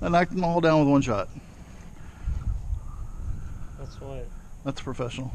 I knocked them all down with one shot. That's what. That's professional.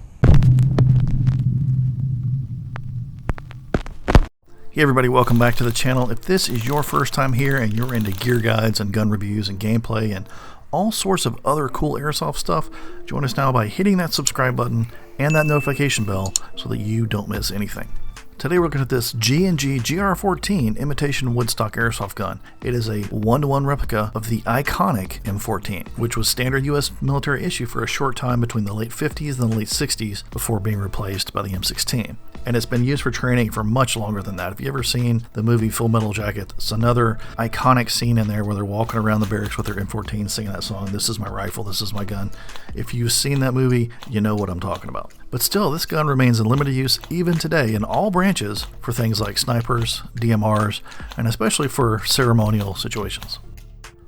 Hey everybody, welcome back to the channel. If this is your first time here and you're into gear guides and gun reviews and gameplay and all sorts of other cool airsoft stuff, join us now by hitting that subscribe button and that notification bell so that you don't miss anything. Today we're looking at this G&G GR14 imitation woodstock airsoft gun. It is a 1-to-1 replica of the iconic M14, which was standard US military issue for a short time between the late 50s and the late 60s before being replaced by the M16. And it's been used for training for much longer than that. If you've ever seen the movie Full Metal Jacket, it's another iconic scene in there where they're walking around the barracks with their M14 singing that song, "This is my rifle, this is my gun." If you've seen that movie, you know what I'm talking about. But still, this gun remains in limited use even today in all branches for things like snipers, DMRs, and especially for ceremonial situations.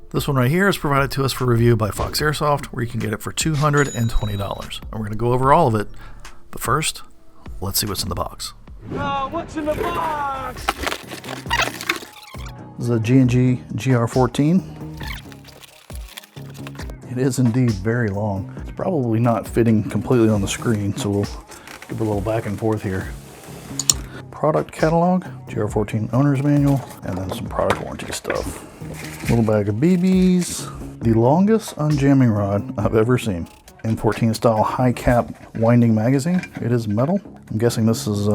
This one right here is provided to us for review by Fox Airsoft, where you can get it for $220. And we're going to go over all of it, but first, let's see what's in the box. Oh, what's in the box? This is a G&G GR14. It is indeed very long. It's probably not fitting completely on the screen, so we'll give a little back and forth here. Product catalog, GR14 owner's manual, and then some product warranty stuff. Little bag of BBs. The longest unjamming rod I've ever seen. M14 style high cap winding magazine. It is metal. I'm guessing this is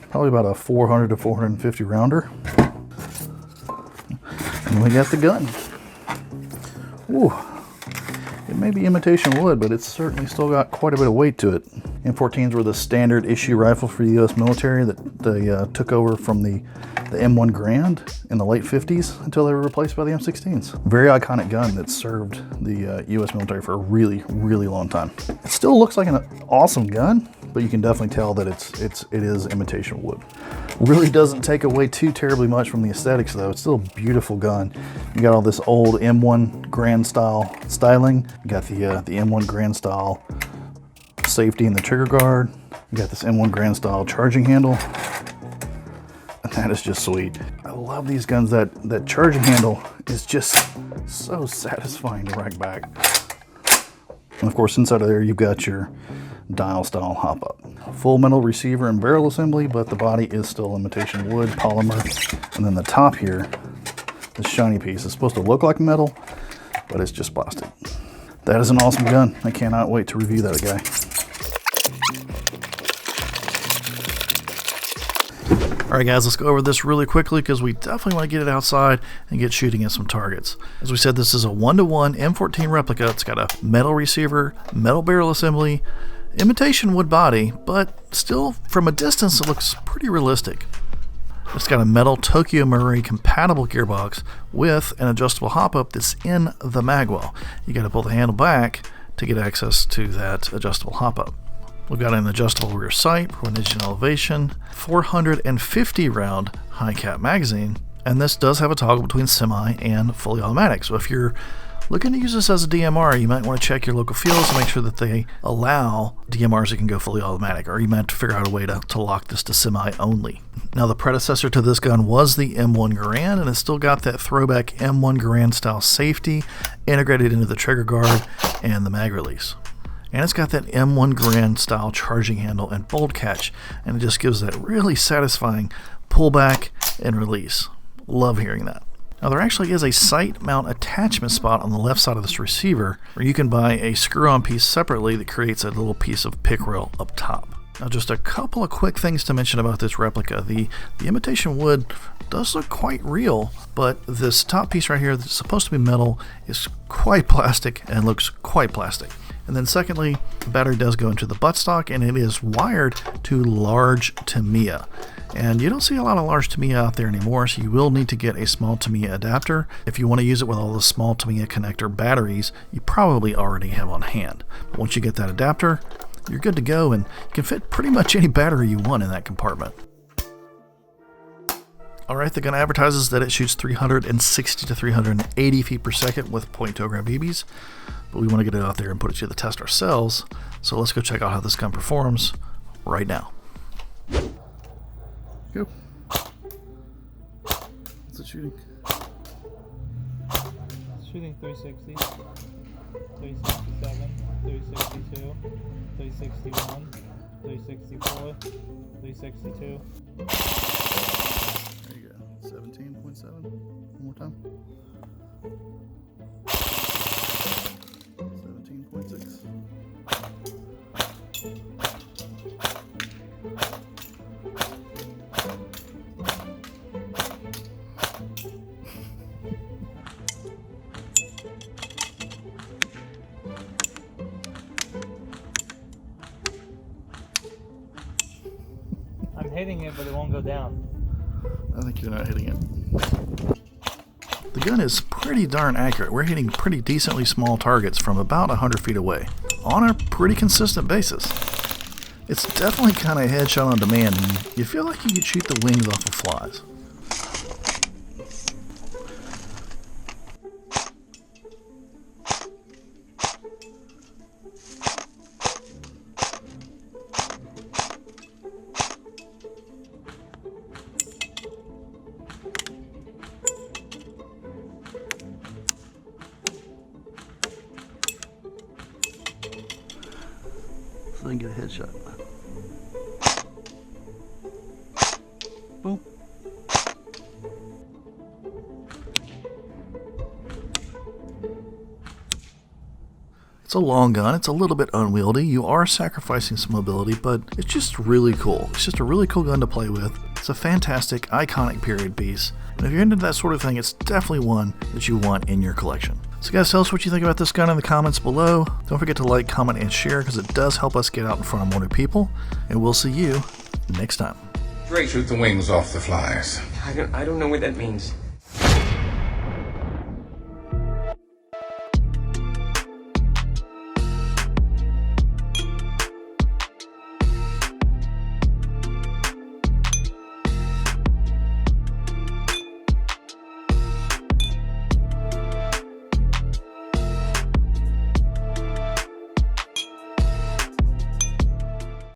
probably about a 400 to 450 rounder. And we got the gun. Ooh. It may be imitation wood, but it's certainly still got quite a bit of weight to it. M14s were the standard issue rifle for the US military that they took over from the M1 Grand in the late 50s until they were replaced by the M16s. Very iconic gun that served the US military for a really, really long time. It still looks like an awesome gun, but you can definitely tell that it is imitation wood. Really doesn't take away too terribly much from the aesthetics though. It's still a beautiful gun. You got all this old M1 Grand style styling. You got the M1 Grand style safety in the trigger guard. You got this M1 Grand style charging handle. And that is just sweet. I love these guns. That charging handle is just so satisfying to rack back. And of course inside of there you've got your dial style hop up. Full metal receiver and barrel assembly, but the body is still imitation wood, polymer. And then the top here, this shiny piece is supposed to look like metal, but it's just plastic. That is an awesome gun. I cannot wait to review that guy. All right guys, let's go over this really quickly because we definitely want to get it outside and get shooting at some targets. As we said, this is a 1-to-1 M14 replica. It's got a metal receiver, metal barrel assembly, imitation wood body, but still from a distance it looks pretty realistic. It's got a metal Tokyo Marui compatible gearbox with an adjustable hop-up that's in the magwell. You got to pull the handle back to get access to that adjustable hop-up. We've got an adjustable rear sight for 1 inch in elevation, 450 round high cap magazine, and this does have a toggle between semi and fully automatic. So if you're looking to use this as a DMR, you might want to check your local fields to make sure that they allow DMRs that can go fully automatic, or you might have to figure out a way to lock this to semi only. Now the predecessor to this gun was the M1 Garand, and it's still got that throwback M1 Garand style safety integrated into the trigger guard and the mag release. And it's got that M1 Garand style charging handle and bolt catch, and it just gives that really satisfying pullback and release. Love hearing that. Now there actually is a sight mount attachment spot on the left side of this receiver where you can buy a screw-on piece separately that creates a little piece of pick rail up top. Now just a couple of quick things to mention about this replica. The imitation wood does look quite real, but this top piece right here that's supposed to be metal is quite plastic and looks quite plastic. And then secondly, the battery does go into the buttstock and it is wired to large Tamiya. And you don't see a lot of large Tamiya out there anymore, so you will need to get a small Tamiya adapter. If you want to use it with all the small Tamiya connector batteries, you probably already have on hand. But once you get that adapter, you're good to go and you can fit pretty much any battery you want in that compartment. Alright, the gun advertises that it shoots 360 to 380 feet per second with .2 gram BBs, but we want to get it out there and put it to the test ourselves, so let's go check out how this gun performs right now. Go. What's it shooting? shooting 360, 367, 362, 361, 364, 362. There you go. 17.7. One more time. 17.6. I'm hitting it, but it won't go down. I think you're not hitting it. The gun is pretty darn accurate. We're hitting pretty decently small targets from about 100 feet away on a pretty consistent basis. It's definitely kind of headshot on demand, and you feel like you could shoot the wings off of flies. So they can get a headshot. Boom. It's a long gun, it's a little bit unwieldy, you are sacrificing some mobility, but it's just really cool. It's just a really cool gun to play with. It's a fantastic, iconic period piece, and if you're into that sort of thing, it's definitely one that you want in your collection. So guys, tell us what you think about this gun in the comments below. Don't forget to like, comment, and share because it does help us get out in front of more new people, and we'll see you next time. Shoot the wings off the flies. I don't know what that means.